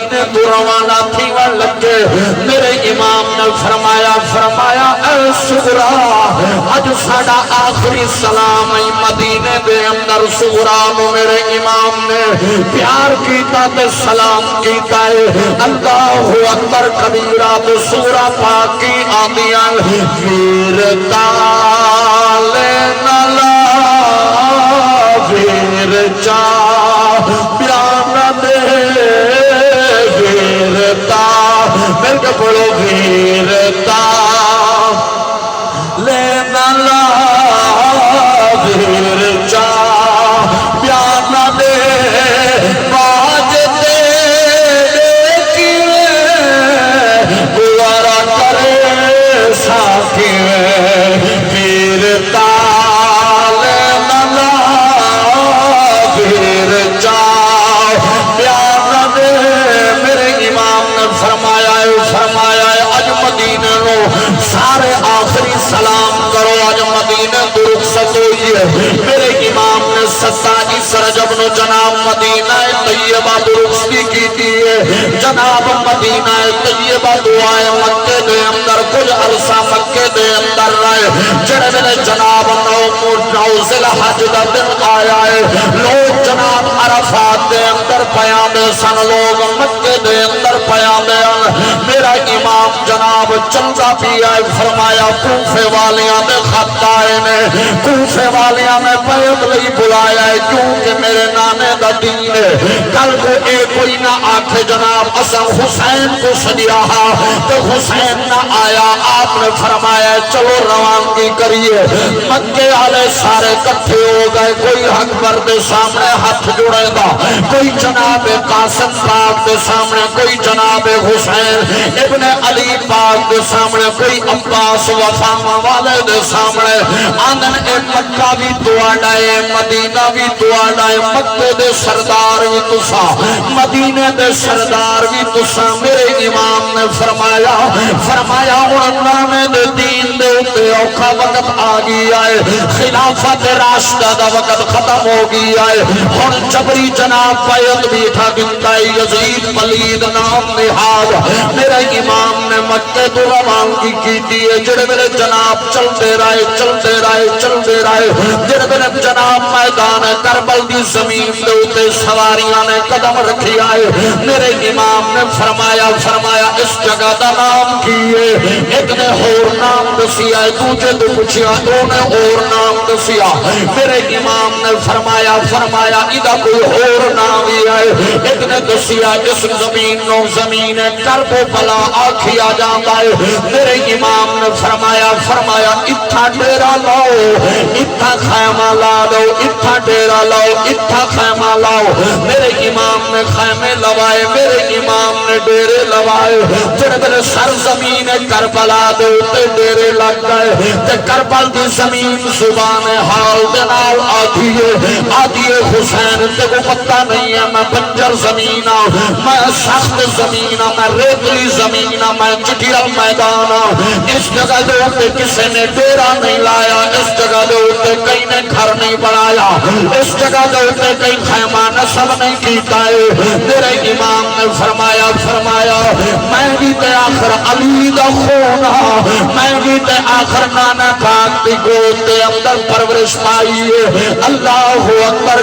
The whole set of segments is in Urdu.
مدینے تو روانہ تھی وہ لگے میرے امام نے فرمایا اے صغرا اج ساڈا آخری سلام ہے مدینے دے اندر صغرا نو میرے امام نے پیار کیتا تے سلام کیتا ہے اللہ اکبر کبیرہ تو صغرا پاک کی آدیاں ویر تالے نلا ویر چا پیان دے ویرتا مل کے بولو ویرتا لینا لا ویر چا پیان دے باج دے کیے گوارا کرے ساکھے ویرتا لینا لا ویر چا پیان دے میرے امام نے فرمایا ہے اج مدینے نو سارے آخری سلام کرو اج مدینے تو رخصت ہوئی ہے میرے امام نے 27 رجب نو جناب مدینہ طیبہ تو رخصتی کی ہے جناب مدینہ طیبہ دعائے مکے دے اندر کچھ عرصہ مکے دے اندر رہے جڑے میں جناب نو ذی الحج دا دن آیا ہے لوگ جناب عرفات دے اندر پیام سن لوگ مکے دے اندر پیام میرا امام جناب چلتا بھی آئے فرمایا کوفے والیاں نے خط آئے نے کوفے والیاں نے پیغ لئی بلایا ہے کیونکہ میرے نانے دا دین ہے کل کو ایک کوئی نہ آکھے جناب اسم حسین کو سجیا تو حسین نہ آیا آپ نے فرمایا چلو روانگی کریے مکے والے سارے کٹھے ہو گئے کوئی حق برد سامنے ہاتھ جڑے گا کوئی جناب قاسم پاک دے سامنے کوئی جناب حسین ابن علی پاک دے سامنے کوئی عباس وفاما والے دے سامنے آنن اے مکہ بھی دعاڑا ہے مدینہ بھی دعاڑا ہے مکہ دے سردار بھی تسا مدینہ دے سردار بھی تسا میرے امام نے فرمایا انہوں دے دین دے اتے اوکھا وقت آگی آئے خلافت راشدہ دا وقت ختم ہو گئی آئے اور جبری جناب بیعت بیٹھا گنتا ہے یزید پلید نام نہاد میرے امام نے مکہ تو روانگی کی دیئے جڑے میرے جناب چلتے رہے جڑے میرے جناب میدان کربل دی زمین دے اتے سواریاں نے قدم رکھی آئے میرے امام نے فرمایا اس جگہ دا نام کیے ایک نے اور نام دسیا دوجہ تو پوچھیا دو نے اور نام دسیا میرے امام نے فرمایا ادھا کوئی اور نام ہی آئے ایک نے دسیا اس زمین نو زمین کرب بلا آکھیا جاندہ ہے میرے امام نے فرمایا اتھا ڈیرا لاؤ اتھا خیمہ لاؤ اتھا ڈیرا لاؤ اتھا خیمہ لاؤ میرے امام نے خیمے لوائے میرے امام نے ڈیرے لوائے جڑے میرے سرزمین کربلا دے تے ڈیرے لگ گئے تے کربل دی زمین زبان حال دنال آدھیے حسین تے کو پتہ نہیں ہے میں بنجر زمین میں سخت زمین میں ریتلی زمین میں چٹیل میدان اس جگہ دے ہوتے کسے نے ڈیرا نہیں لایا اس جگہ دے ہوتے کئی نے گھر نہیں بنایا اس جگہ دے ہوتے کئی خیمہ نصب نہیں کیتا ہے میرے امام نے فرمایا میں بھی تے آخر علی دا خونا میں بھی تے آخر نانا پاک دی گود دے اندر پرورش پائی ہے اللہ اکبر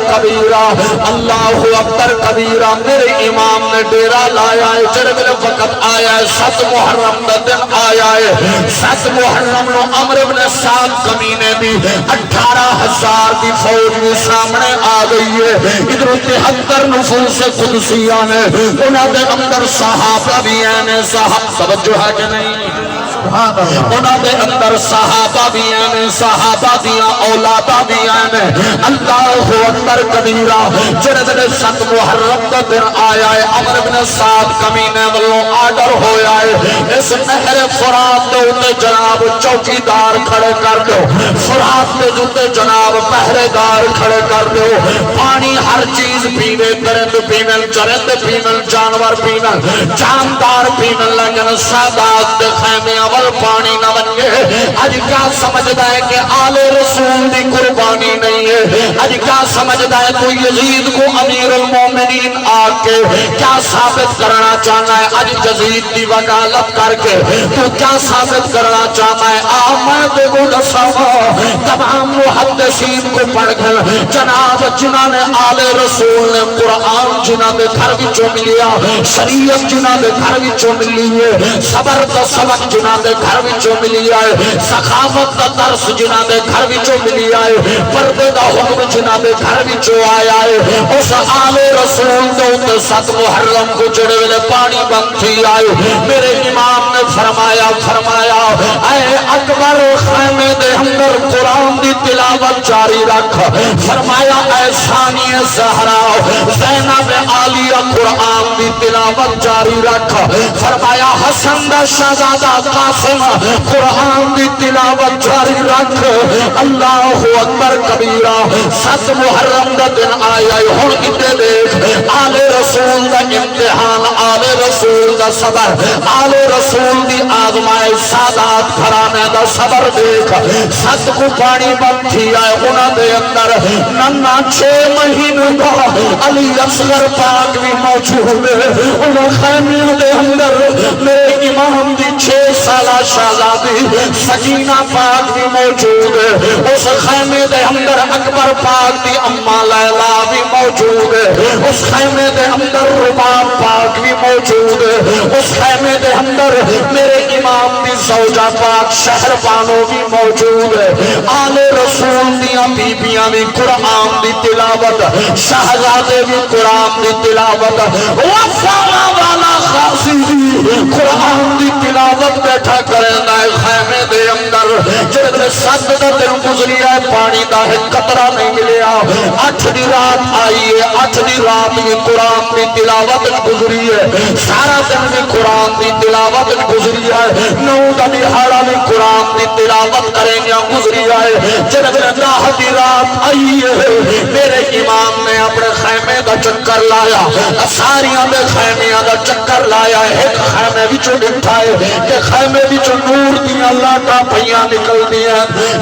کبیرہ میرے امام نے ڈیرا لایا ہے جڑے میرے وقت آیا ہے 7 محرم دا دن آیا ہے 7 محرم نو عمر بن سعد کمینے بھی 18,000 دی فوج بھی سامنے آ گئی ہے ادھر 73 نفوس قدسیہ نے انہاں دے اندر صحابہ بھی ہیں صحابہ توجہ ہے کہ نہیں انہاں دے اندر صحابہ بھی ہیں صحابہ دیا اولادا بھی ہیں اللہ اکبر کبیرہ جڑے دے 7 محرم دا دن آیا ہے عمر بن سعد کمینے والوں آرڈر ہویا ہے اس نہر فرات دے اوتے جناب چوکیدار کھڑے کر دو فرات دے اوتے جناب پہرے دار کھڑے کر دو پانی ہر چیز پینے درند پینے چرند پینے جانور پینے جاندار پینے لگن سادات دے خیمیاں وال پانی نہ بنگے اج کیا سمجھدا ہے کہ آل رسول دی قربانی نہیں ہے اج کیا سمجھدا ہے کوئی یزید کو امیر المومنین آکے کیا ثابت کرنا چاہنا ہے اج یزید دی وکالت کر کے تو کیا ثابت کرنا چاہنا ہے آمد کو دساوا تمام محدثین کو پڑھ کر جناب جنہاں نے آل رسول نے قرآن جنہاں دے گھر وچوں ملیا شریعت جنہاں دے گھر وچوں ملی ہے صبر دا سبق جنہاں دے گھر وچوں ملیا ہے سخاوت دا درس جنہاں دے گھر وچوں ملیا ہے پردے دا حکم جنہاں دے گھر وچوں آیا ہے اس آل رسول دے اوتے 7 محرم کو جڑے ویلے پانی بند تھی آئے میرے امام نے فرمایا اے اکبر خیمے دے اندر قرآن دی تلاوت جاری رکھ فرمایا اے ثانی زہرا زینب عالیہ قرآن دی تلاوت جاری رکھ فرمایا حسن دا شہزادہ قاسم قرآن دی تلاوت جاری رکھ اللہ اکبر کبیرہ 7 محرم دا دن آیا ہن کتے دیکھ آل رسول دا امتحان آل رسول دا صبر آل رسول دی آزمائش سادات گھرانے دا صبر دیکھ 7 کو پانی بند تھی آئے انہاں دے اندر ننا 6 مہینوں دا علی اصغر پاک بھی موجود ہے انہاں خیمیوں دے اندر میرے امام دی 6 سالہ شہزادی سکینہ پاک بھی موجود ہے اس خیمے دے اندر اکبر پاک دی اماں لیلا بھی موجود ہے اس خیمے دے اندر رباب پاک بھی موجود ہے اس خیمے دے اندر میرے امام دی زوجہ پاک شہر بانو بھی موجود ہے آل رسول دیاں بیبیاں بھی قرآن دی تلاوت شہزادے بھی قرآن دی تلاوت وفانا والا خاصی بھی قرآن دی تلاوت بیٹھا کرنا ہے خیمے دے اندر جب 7 دا دن گزری ہے پانی دا ہے قطرہ نہیں ملیا 8 دی رات آئی ہے 8 دی رات بھی قرآن دی تلاوت گزری ہے سارا دن بھی قرآن دی تلاوت گزری ہے 9 دا دہاڑا بھی قرآن دی تلاوت کریں گے گزری ہے جب 10 دی رات آئی ہے میرے امام نے اپنے خیمے دا چکر لایا ساریاں دے خیمیاں دا چکر لایا ایک خیمے بچوں ڈٹھا ہے کہ خیمے بچوں نور دیاں لاٹا پہیاں نکل دیا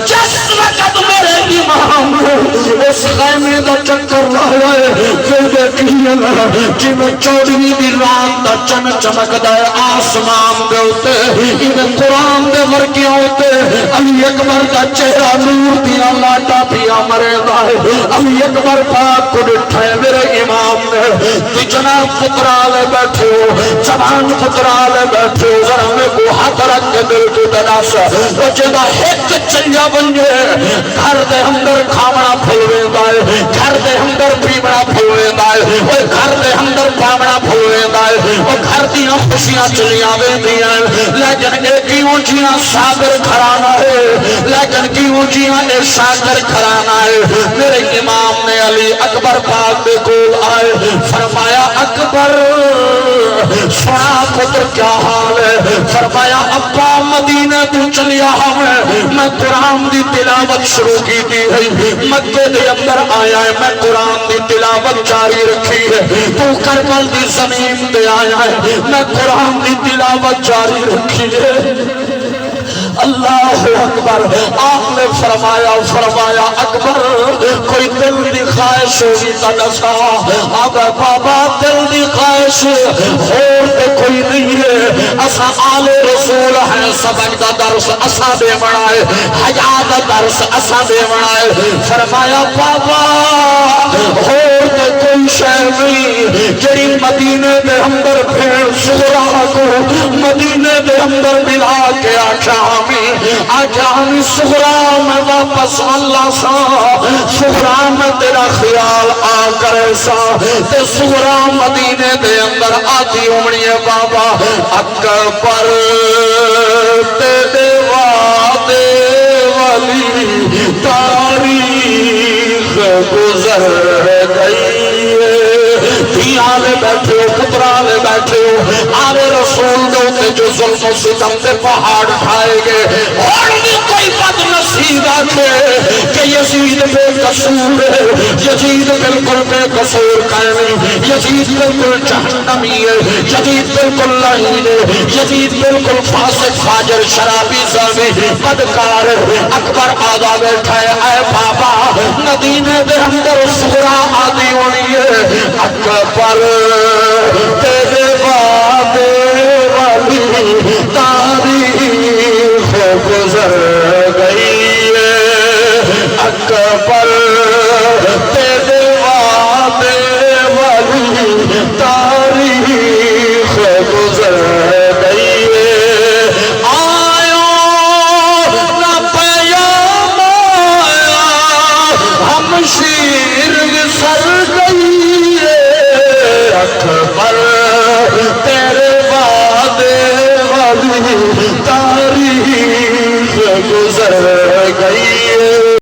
جس وقت میرے امام نے اس خیمے دا چکر لایا ہے کہ دیکھئے نا کہ میں 14ویں دی رات دا چن چمک دے آسمان دے ہوتے انہیں قرآن دے ورکیاں ہوتے علی اکبر دا چہرہ نور دیاں لاٹا پیا مرے دائے علی اکبر پاک کو ڈٹھائے میرے امام نے کہ جناب پترالے بیٹھے ہو زبان پترالے بیٹھے ہو ذرا میں کو ہاتھ رکھ کے دل کو دناسا وہ جدہ ایک چلیا بنجے گھر دے اندر کھامنا پھلوے دائے گھر دے اندر پیمنا پھلوے دائے وہ گھر دے اندر پامنا پھلوے دائے وہ گھر دیاں خوشیاں چلیاں بے دیاں لیکن ایک ہی اونچیاں ساگر کھرانا ہے لیکن کی اونچیاں ایک ساگر کھرانا ہے میرے امام نے علی اکبر پاک بے کول آئے فرمایا اکبر سنا پتر کیا حال ہے فرمایا ابا مدینہ تو چلیا ہمیں میں قرآن دی تلاوت شروع کی تھی مکہ دے اندر آیا ہے میں قرآن دی تلاوت جاری رکھی ہے تو کربل دی زمین دے آیا ہے میں قرآن دی تلاوت جاری رکھی ہے اللہ اکبر آپ نے فرمایا اکبر کوئی دل دی خواہش ہوگی تا دسا اگر بابا دل دی خواہش اور تے کوئی نہیں ہے اسا آل رسول ہے سبق دا درس اسا دے بڑھائے حیاء دا درس اسا دے بڑھائے فرمایا بابا اور تے کوئی شہر نہیں جڑی مدینے دے اندر پھر سغرا کو مدینے دے اندر ملا کے آچھا آجامی سغرا میں واپس اللہ سا سغرا میں تیرا خیال آ کرے سا تے سغرا مدینے دے اندر آتی امنی بابا اکبر تیرے وعدے والی تاریخ گزر گئی ہے آلے بیٹھے ہو کبرالے بیٹھے ہو آلے رسول دوتے جو ظلم و ستم دے پہاڑ کھائے گے اور بھی کوئی بد نصیب آتے کہ یزید بے قصور ہے یزید بالکل بے قصور قائمی یزید بالکل جہنمی ہے یزید بالکل لعین ہے یزید بالکل فاسق فاجر شرابی زامی بدکار اکبر آدھا بیٹھا ہے اے بابا مدینے دے اندر سورا آدھی ہونی ہے اکبر تیرے وعدے والی تاریخ گزر گئی ہے اکبر تیرے وعدے والی تاریخ گزر گئی ہے آیا نہ پیام آیا ہم شیر سر گئی ہے اکبر تیرے وعدے والی تاریخ گزر گئی ہے